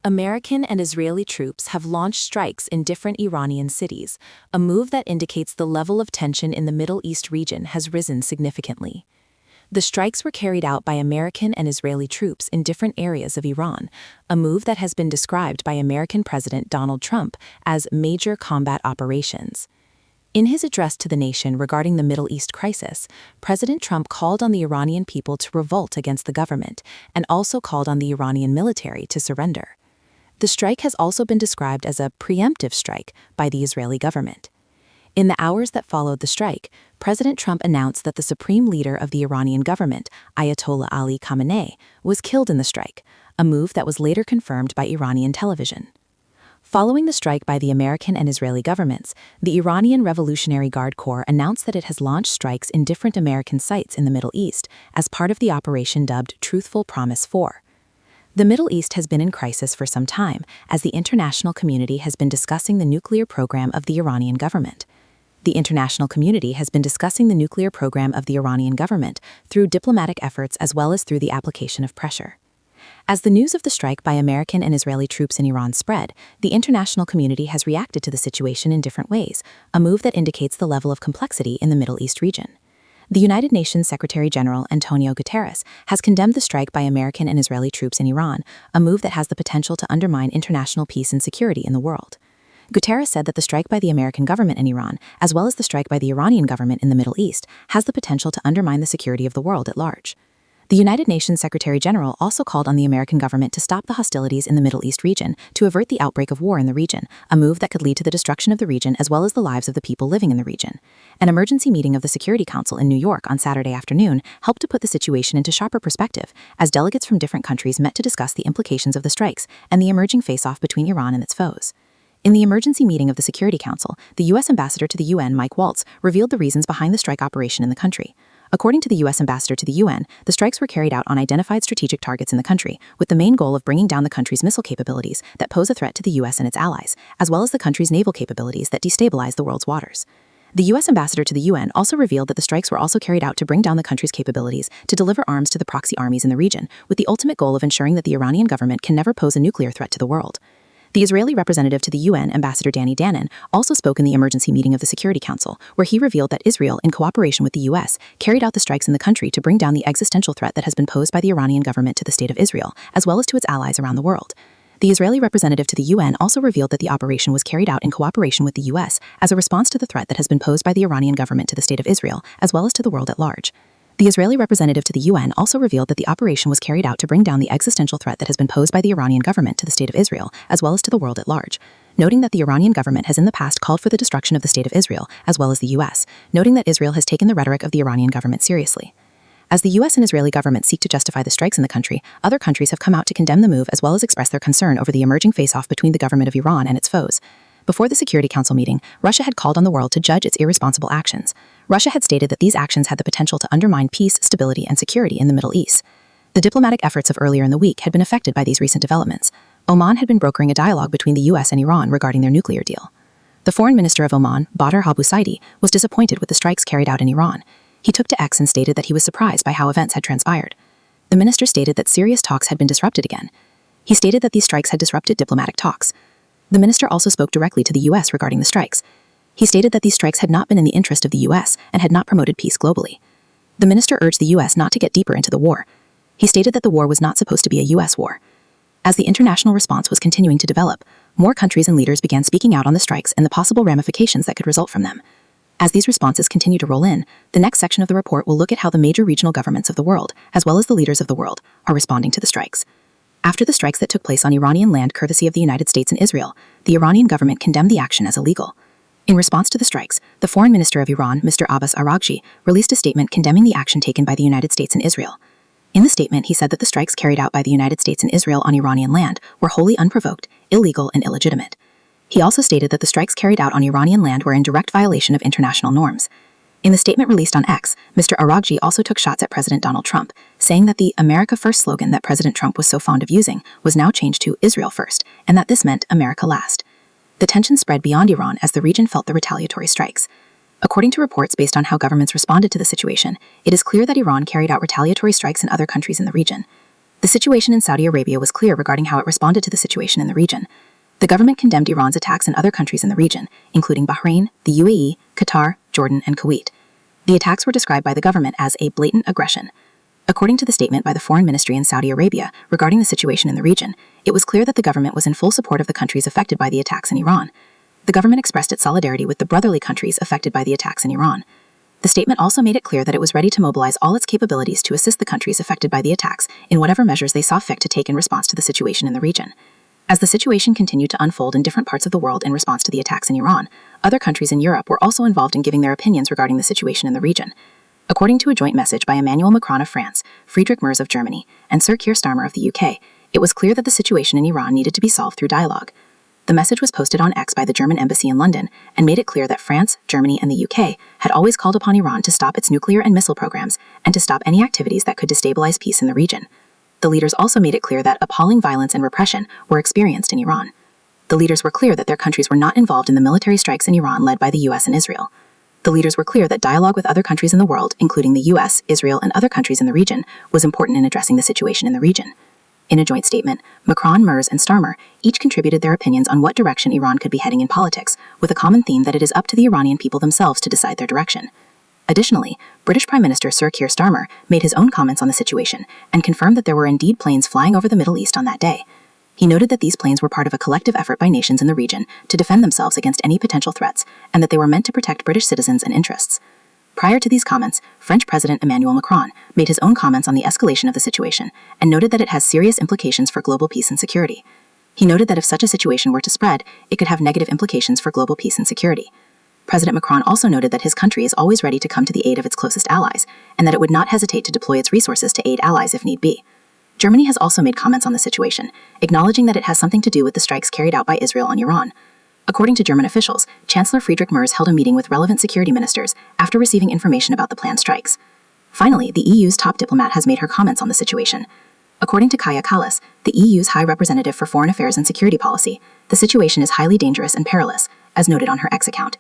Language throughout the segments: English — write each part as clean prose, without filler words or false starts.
American and Israeli troops have launched strikes in different Iranian cities, a move that indicates the level of tension in the Middle East region has risen significantly. The strikes were carried out by American and Israeli troops in different areas of Iran, a move that has been described by American President Donald Trump as major combat operations. In his address to the nation regarding the Middle East crisis, President Trump called on the Iranian people to revolt against the government and also called on the Iranian military to surrender. The strike has also been described as a preemptive strike by the Israeli government. In the hours that followed the strike, President Trump announced that the supreme leader of the Iranian government, Ayatollah Ali Khamenei, was killed in the strike, a move that was later confirmed by Iranian television. Following the strike by the American and Israeli governments, the Iranian Revolutionary Guard Corps announced that it has launched strikes in different American sites in the Middle East as part of the operation dubbed Truthful Promise 4. The Middle East has been in crisis for some time, as the international community has been discussing the nuclear program of the Iranian government. The international community has been discussing the nuclear program of the Iranian government through diplomatic efforts as well as through the application of pressure. As the news of the strike by American and Israeli troops in Iran spread, the international community has reacted to the situation in different ways, a move that indicates the level of complexity in the Middle East region. The United Nations Secretary-General Antonio Guterres has condemned the strike by American and Israeli troops in Iran, a move that has the potential to undermine international peace and security in the world. Guterres said that the strike by the American government in Iran, as well as the strike by the Iranian government in the Middle East, has the potential to undermine the security of the world at large. The United Nations Secretary-General also called on the American government to stop the hostilities in the Middle East region to avert the outbreak of war in the region, a move that could lead to the destruction of the region as well as the lives of the people living in the region. An emergency meeting of the Security Council in New York on Saturday afternoon helped to put the situation into sharper perspective, as delegates from different countries met to discuss the implications of the strikes and the emerging face-off between Iran and its foes. In the emergency meeting of the Security Council, the U.S. Ambassador to the UN, Mike Waltz, revealed the reasons behind the strike operation in the country. According to the U.S. Ambassador to the UN, the strikes were carried out on identified strategic targets in the country, with the main goal of bringing down the country's missile capabilities that pose a threat to the U.S. and its allies, as well as the country's naval capabilities that destabilize the world's waters. The U.S. Ambassador to the UN also revealed that the strikes were also carried out to bring down the country's capabilities to deliver arms to the proxy armies in the region, with the ultimate goal of ensuring that the Iranian government can never pose a nuclear threat to the world. The Israeli representative to the UN, Ambassador Danny Danon, also spoke in the emergency meeting of the Security Council, where he revealed that Israel, in cooperation with the US, carried out the strikes in the country to bring down the existential threat that has been posed by the Iranian government to the state of Israel, as well as to its allies around the world. The Israeli representative to the UN also revealed that the operation was carried out in cooperation with the US as a response to the threat that has been posed by the Iranian government to the state of Israel, as well as to the world at large. The Israeli representative to the UN also revealed that the operation was carried out to bring down the existential threat that has been posed by the Iranian government to the state of Israel, as well as to the world at large, noting that the Iranian government has in the past called for the destruction of the state of Israel, as well as the US, noting that Israel has taken the rhetoric of the Iranian government seriously. As the US and Israeli governments seek to justify the strikes in the country, other countries have come out to condemn the move as well as express their concern over the emerging face-off between the government of Iran and its foes. Before the Security Council meeting, Russia had called on the world to judge its irresponsible actions. Russia had stated that these actions had the potential to undermine peace, stability, and security in the Middle East. The diplomatic efforts of earlier in the week had been affected by these recent developments. Oman had been brokering a dialogue between the US and Iran regarding their nuclear deal. The foreign minister of Oman, Badr Habussaidi, was disappointed with the strikes carried out in Iran. He took to X and stated that he was surprised by how events had transpired. The minister stated that serious talks had been disrupted again. He stated that these strikes had disrupted diplomatic talks. The minister also spoke directly to the US regarding the strikes. He stated that these strikes had not been in the interest of the US and had not promoted peace globally. The minister urged the US not to get deeper into the war. He stated that the war was not supposed to be a US war. As the international response was continuing to develop, more countries and leaders began speaking out on the strikes and the possible ramifications that could result from them. As these responses continue to roll in, the next section of the report will look at how the major regional governments of the world, as well as the leaders of the world, are responding to the strikes. After the strikes that took place on Iranian land courtesy of the United States and Israel, the Iranian government condemned the action as illegal. In response to the strikes, the foreign minister of Iran, Mr. Abbas Araghchi, released a statement condemning the action taken by the United States and Israel. In the statement, he said that the strikes carried out by the United States and Israel on Iranian land were wholly unprovoked, illegal, and illegitimate. He also stated that the strikes carried out on Iranian land were in direct violation of international norms. In the statement released on X, Mr. Araghchi also took shots at President Donald Trump, saying that the America First slogan that President Trump was so fond of using was now changed to Israel First, and that this meant America Last. The tension spread beyond Iran as the region felt the retaliatory strikes. According to reports based on how governments responded to the situation, it is clear that Iran carried out retaliatory strikes in other countries in the region. The situation in Saudi Arabia was clear regarding how it responded to the situation in the region. The government condemned Iran's attacks in other countries in the region, including Bahrain, the UAE, Qatar, Jordan, and Kuwait. The attacks were described by the government as a blatant aggression. According to the statement by the Foreign Ministry in Saudi Arabia regarding the situation in the region, it was clear that the government was in full support of the countries affected by the attacks in Iran. The government expressed its solidarity with the brotherly countries affected by the attacks in Iran. The statement also made it clear that it was ready to mobilize all its capabilities to assist the countries affected by the attacks in whatever measures they saw fit to take in response to the situation in the region. As the situation continued to unfold in different parts of the world in response to the attacks in Iran, other countries in Europe were also involved in giving their opinions regarding the situation in the region. According to a joint message by Emmanuel Macron of France, Friedrich Merz of Germany, and Sir Keir Starmer of the UK, it was clear that the situation in Iran needed to be solved through dialogue. The message was posted on X by the German embassy in London and made it clear that France, Germany, and the UK had always called upon Iran to stop its nuclear and missile programs and to stop any activities that could destabilize peace in the region. The leaders also made it clear that appalling violence and repression were experienced in Iran. The leaders were clear that their countries were not involved in the military strikes in Iran led by the US and Israel. The leaders were clear that dialogue with other countries in the world, including the US, Israel, and other countries in the region, was important in addressing the situation in the region. In a joint statement, Macron, Merz, and Starmer each contributed their opinions on what direction Iran could be heading in politics, with a common theme that it is up to the Iranian people themselves to decide their direction. Additionally, British Prime Minister Sir Keir Starmer made his own comments on the situation and confirmed that there were indeed planes flying over the Middle East on that day. He noted that these planes were part of a collective effort by nations in the region to defend themselves against any potential threats and that they were meant to protect British citizens and interests. Prior to these comments, French President Emmanuel Macron made his own comments on the escalation of the situation and noted that it has serious implications for global peace and security. He noted that if such a situation were to spread, it could have negative implications for global peace and security. President Macron also noted that his country is always ready to come to the aid of its closest allies, and that it would not hesitate to deploy its resources to aid allies if need be. Germany has also made comments on the situation, acknowledging that it has something to do with the strikes carried out by Israel on Iran. According to German officials, Chancellor Friedrich Merz held a meeting with relevant security ministers after receiving information about the planned strikes. Finally, the EU's top diplomat has made her comments on the situation. According to Kaja Kallas, the EU's High Representative for Foreign Affairs and Security Policy, the situation is highly dangerous and perilous, as noted on her X account.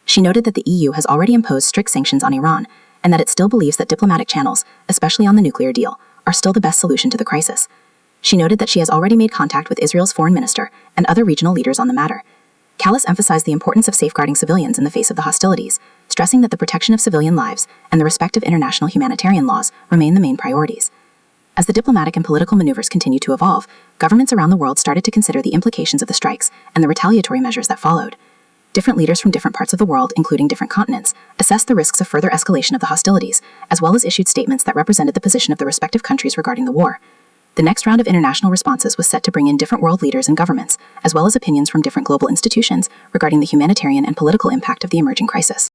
She noted that the EU has already imposed strict sanctions on Iran, and that it still believes that diplomatic channels, especially on the nuclear deal, are still the best solution to the crisis. She noted that she has already made contact with Israel's foreign minister and other regional leaders on the matter. Kallas emphasized the importance of safeguarding civilians in the face of the hostilities, stressing that the protection of civilian lives and the respect of international humanitarian laws remain the main priorities. As the diplomatic and political maneuvers continue to evolve, governments around the world started to consider the implications of the strikes and the retaliatory measures that followed. Different leaders from different parts of the world, including different continents, assessed the risks of further escalation of the hostilities, as well as issued statements that represented the position of the respective countries regarding the war. The next round of international responses was set to bring in different world leaders and governments, as well as opinions from different global institutions regarding the humanitarian and political impact of the emerging crisis.